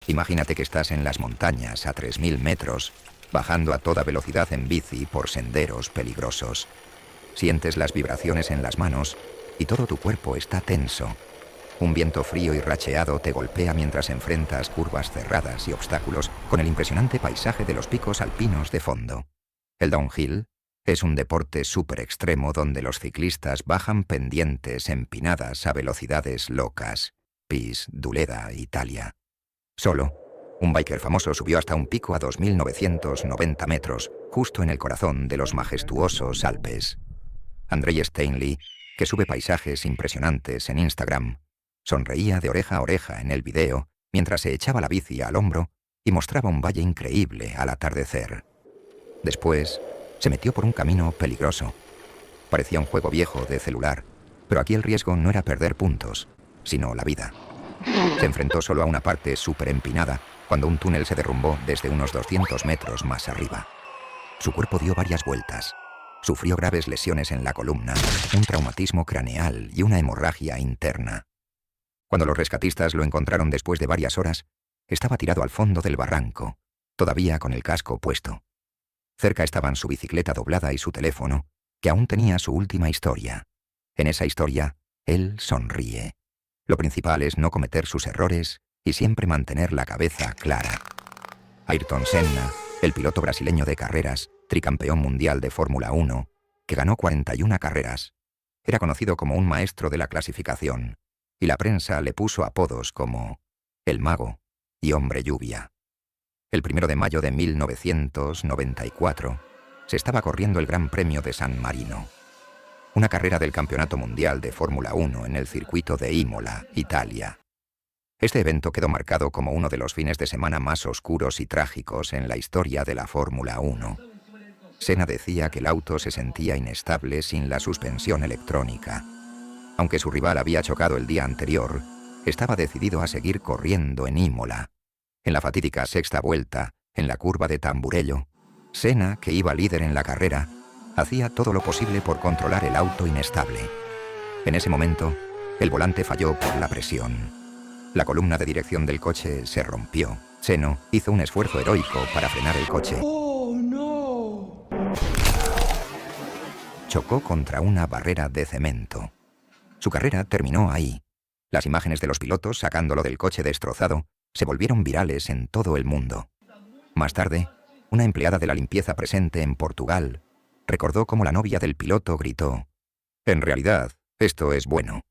Imagínate que estás en las montañas a 3000 metros, bajando a toda velocidad en bici por senderos peligrosos. Sientes las vibraciones en las manos y todo tu cuerpo está tenso. Un viento frío y racheado te golpea mientras enfrentas curvas cerradas y obstáculos con el impresionante paisaje de los picos alpinos de fondo. El downhill es un deporte súper extremo donde los ciclistas bajan pendientes empinadas a velocidades locas. Pis, Duleda, Italia. Solo, un biker famoso subió hasta un pico a 2990 metros, justo en el corazón de los majestuosos Alpes. Andrei Stanley, que sube paisajes impresionantes en Instagram, sonreía de oreja a oreja en el video mientras se echaba la bici al hombro y mostraba un valle increíble al atardecer. Después, se metió por un camino peligroso. Parecía un juego viejo de celular, pero aquí el riesgo no era perder puntos, sino la vida. Se enfrentó solo a una parte súper empinada cuando un túnel se derrumbó desde unos 200 metros más arriba. Su cuerpo dio varias vueltas. Sufrió graves lesiones en la columna, un traumatismo craneal y una hemorragia interna. Cuando los rescatistas lo encontraron después de varias horas, estaba tirado al fondo del barranco, todavía con el casco puesto. Cerca estaban su bicicleta doblada y su teléfono, que aún tenía su última historia. En esa historia, él sonríe. Lo principal es no cometer sus errores y siempre mantener la cabeza clara. Ayrton Senna, el piloto brasileño de carreras, tricampeón mundial de Fórmula 1, que ganó 41 carreras, era conocido como un maestro de la clasificación, y la prensa le puso apodos como El Mago y Hombre Lluvia. El 1 de mayo de 1994 se estaba corriendo el Gran Premio de San Marino, una carrera del Campeonato Mundial de Fórmula 1 en el circuito de Imola, Italia. Este evento quedó marcado como uno de los fines de semana más oscuros y trágicos en la historia de la Fórmula 1. Senna decía que el auto se sentía inestable sin la suspensión electrónica. Aunque su rival había chocado el día anterior, estaba decidido a seguir corriendo en Imola. En la fatídica sexta vuelta, en la curva de Tamburello, Senna, que iba líder en la carrera, hacía todo lo posible por controlar el auto inestable. En ese momento, el volante falló por la presión. La columna de dirección del coche se rompió. Senna hizo un esfuerzo heroico para frenar el coche. ¡Oh, no! Chocó contra una barrera de cemento. Su carrera terminó ahí. Las imágenes de los pilotos sacándolo del coche destrozado se volvieron virales en todo el mundo. Más tarde, una empleada de la limpieza presente en Portugal recordó cómo la novia del piloto gritó: «En realidad, esto es bueno».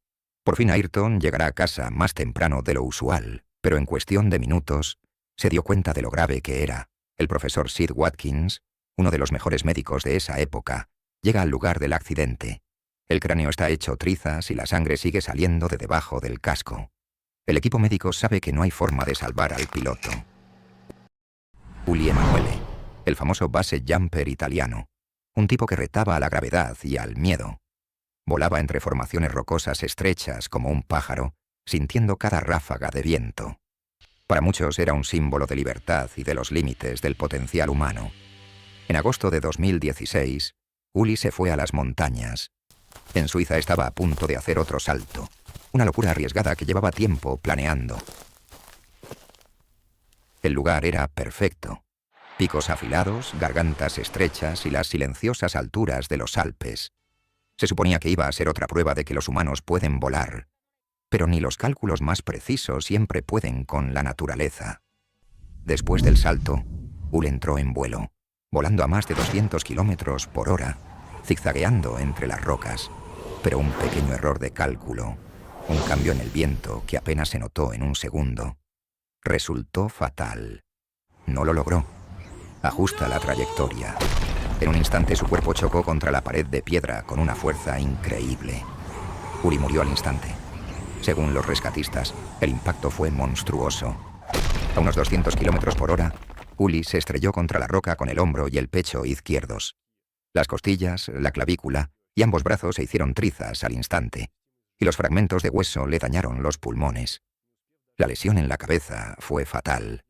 Por fin Ayrton llegará a casa más temprano de lo usual, pero en cuestión de minutos se dio cuenta de lo grave que era. El profesor Sid Watkins, uno de los mejores médicos de esa época, llega al lugar del accidente. El cráneo está hecho trizas y la sangre sigue saliendo de debajo del casco. El equipo médico sabe que no hay forma de salvar al piloto. Uli Emanuele, el famoso base jumper italiano, un tipo que retaba a la gravedad y al miedo. Volaba entre formaciones rocosas estrechas como un pájaro, sintiendo cada ráfaga de viento. Para muchos era un símbolo de libertad y de los límites del potencial humano. En agosto de 2016, Uli se fue a las montañas. En Suiza estaba a punto de hacer otro salto, una locura arriesgada que llevaba tiempo planeando. El lugar era perfecto. Picos afilados, gargantas estrechas y las silenciosas alturas de los Alpes. Se suponía que iba a ser otra prueba de que los humanos pueden volar, pero ni los cálculos más precisos siempre pueden con la naturaleza. Después del salto, Uli entró en vuelo, volando a más de 200 kilómetros por hora, zigzagueando entre las rocas, pero un pequeño error de cálculo, un cambio en el viento que apenas se notó en un segundo, resultó fatal. No lo logró. Ajusta la trayectoria. En un instante su cuerpo chocó contra la pared de piedra con una fuerza increíble. Uli murió al instante. Según los rescatistas, el impacto fue monstruoso. A unos 200 kilómetros por hora, Uli se estrelló contra la roca con el hombro y el pecho izquierdos. Las costillas, la clavícula y ambos brazos se hicieron trizas al instante, y los fragmentos de hueso le dañaron los pulmones. La lesión en la cabeza fue fatal.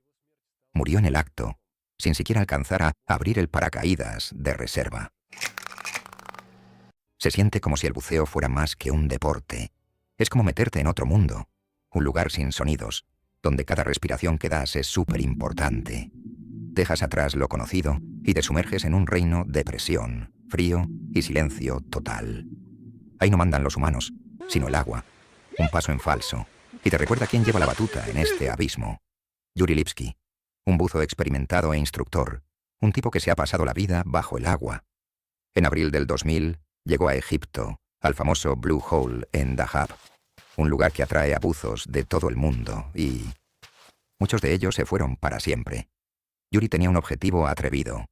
Murió en el acto, sin siquiera alcanzar a abrir el paracaídas de reserva. Se siente como si el buceo fuera más que un deporte. Es como meterte en otro mundo, un lugar sin sonidos, donde cada respiración que das es súper importante. Dejas atrás lo conocido y te sumerges en un reino de presión, frío y silencio total. Ahí no mandan los humanos, sino el agua. Un paso en falso. Y te recuerda quién lleva la batuta en este abismo. Yuri Lipski, un buzo experimentado e instructor, un tipo que se ha pasado la vida bajo el agua. En abril del 2000 llegó a Egipto, al famoso Blue Hole en Dahab, un lugar que atrae a buzos de todo el mundo y muchos de ellos se fueron para siempre. Yuri tenía un objetivo atrevido: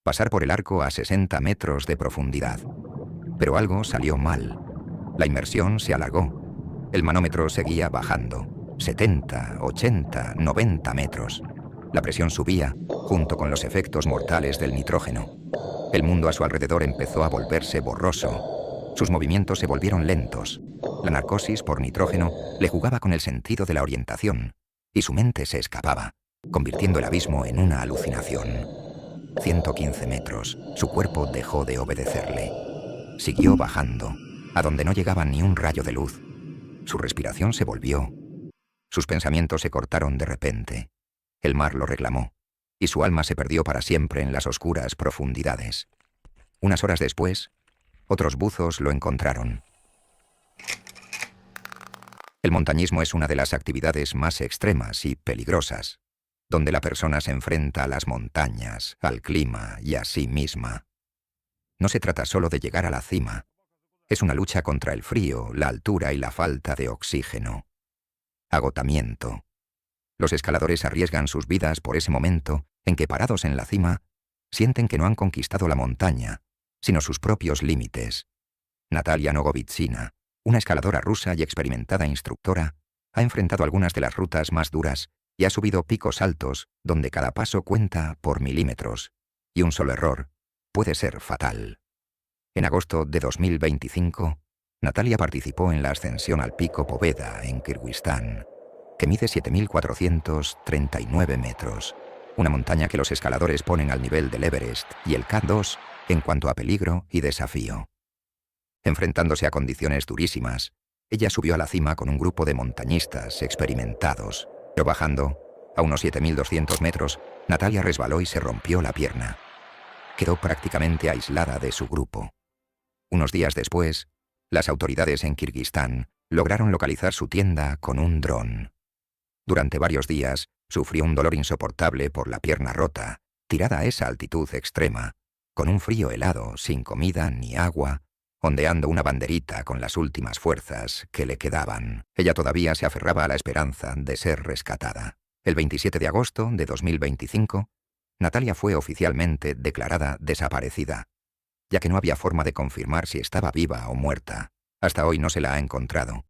pasar por el arco a 60 metros de profundidad. Pero algo salió mal. La inmersión se alargó. El manómetro seguía bajando. 70, 80, 90 metros. La presión subía, junto con los efectos mortales del nitrógeno. El mundo a su alrededor empezó a volverse borroso. Sus movimientos se volvieron lentos. La narcosis por nitrógeno le jugaba con el sentido de la orientación, y su mente se escapaba, convirtiendo el abismo en una alucinación. 115 metros. Su cuerpo dejó de obedecerle. Siguió bajando, a donde no llegaba ni un rayo de luz. Su respiración se volvió. Sus pensamientos se cortaron de repente. El mar lo reclamó, y su alma se perdió para siempre en las oscuras profundidades. Unas horas después, otros buzos lo encontraron. El montañismo es una de las actividades más extremas y peligrosas, donde la persona se enfrenta a las montañas, al clima y a sí misma. No se trata solo de llegar a la cima. Es una lucha contra el frío, la altura y la falta de oxígeno. Agotamiento. Los escaladores arriesgan sus vidas por ese momento en que, parados en la cima, sienten que no han conquistado la montaña, sino sus propios límites. Natalia Nogovitsina, una escaladora rusa y experimentada instructora, ha enfrentado algunas de las rutas más duras y ha subido picos altos donde cada paso cuenta por milímetros, y un solo error puede ser fatal. En agosto de 2025, Natalia participó en la ascensión al pico Poveda en Kirguistán, que mide 7.439 metros, una montaña que los escaladores ponen al nivel del Everest y el K2 en cuanto a peligro y desafío. Enfrentándose a condiciones durísimas, ella subió a la cima con un grupo de montañistas experimentados, pero bajando, a unos 7.200 metros, Natalia resbaló y se rompió la pierna. Quedó prácticamente aislada de su grupo. Unos días después, las autoridades en Kirguistán lograron localizar su tienda con un dron. Durante varios días, sufrió un dolor insoportable por la pierna rota, tirada a esa altitud extrema, con un frío helado, sin comida ni agua, ondeando una banderita con las últimas fuerzas que le quedaban. Ella todavía se aferraba a la esperanza de ser rescatada. El 27 de agosto de 2025, Natalia fue oficialmente declarada desaparecida, ya que no había forma de confirmar si estaba viva o muerta. Hasta hoy no se la ha encontrado.